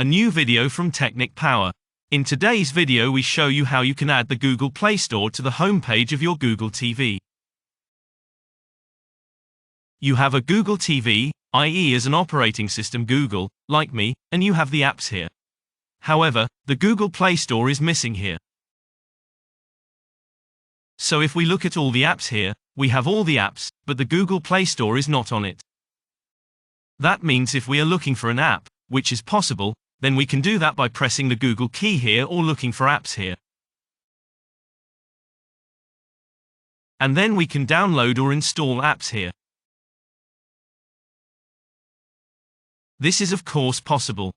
a new video from Technic Power. In today's video we show you how you can add the Google Play Store to the home page of your Google TV. You have a Google TV, i.e. as an operating system Google, like me, and you have the apps here. However, the Google Play Store is missing here. So if we look at all the apps here, we have all the apps, but the Google Play Store is not on it. That means if we are looking for an app, which is possible, then we can do that by pressing the Google key here or looking for apps here. And then we can download or install apps here. This is of course possible.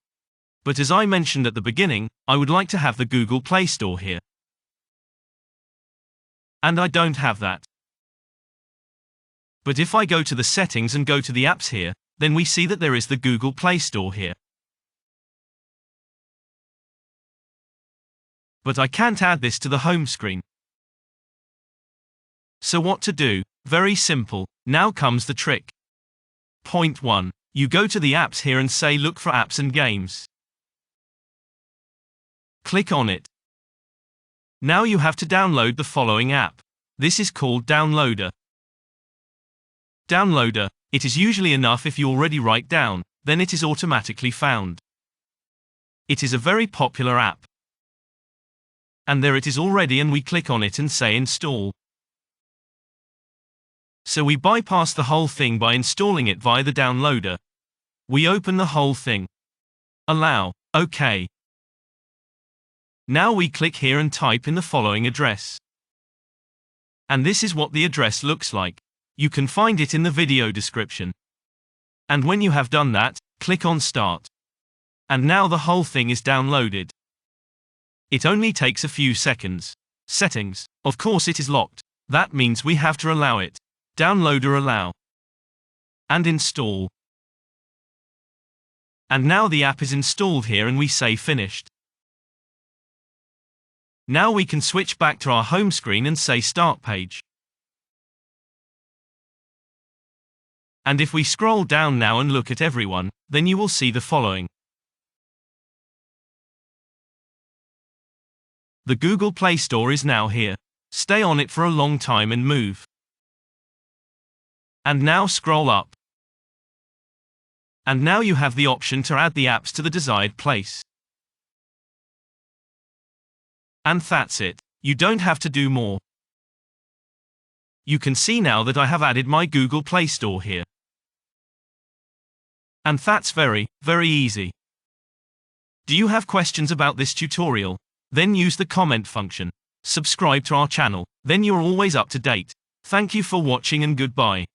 But as I mentioned at the beginning, I would like to have the Google Play Store here. And I don't have that. But if I go to the settings and go to the apps here, then we see that there is the Google Play Store here. But I can't add this to the home screen. So what to do? Very simple. Now comes the trick. Point 1. You go to the apps here and say look for apps and games. Click on it. Now you have to download the following app. This is called Downloader. Downloader. It is usually enough if you already write down, then it is automatically found. It is a very popular app. And there it is already, and we click on it and say install. So we bypass the whole thing by installing it via the downloader. We open the whole thing. Allow. OK. Now we click here and type in the following address. And this is what the address looks like. You can find it in the video description. And when you have done that, click on Start. And now the whole thing is downloaded. It only takes a few seconds. Settings. Of course it is locked. That means we have to allow it. Downloader allow. And install. And now the app is installed here and we say finished. Now we can switch back to our home screen and say Start Page. And if we scroll down now and look at everyone, then you will see the following. The Google Play Store is now here. Stay on it for a long time and move. And now scroll up. And now you have the option to add the apps to the desired place. And that's it. You don't have to do more. You can see now that I have added my Google Play Store here. And that's very, very easy. Do you have questions about this tutorial? Then use the comment function. Subscribe to our channel, then you're always up to date. Thank you for watching and goodbye.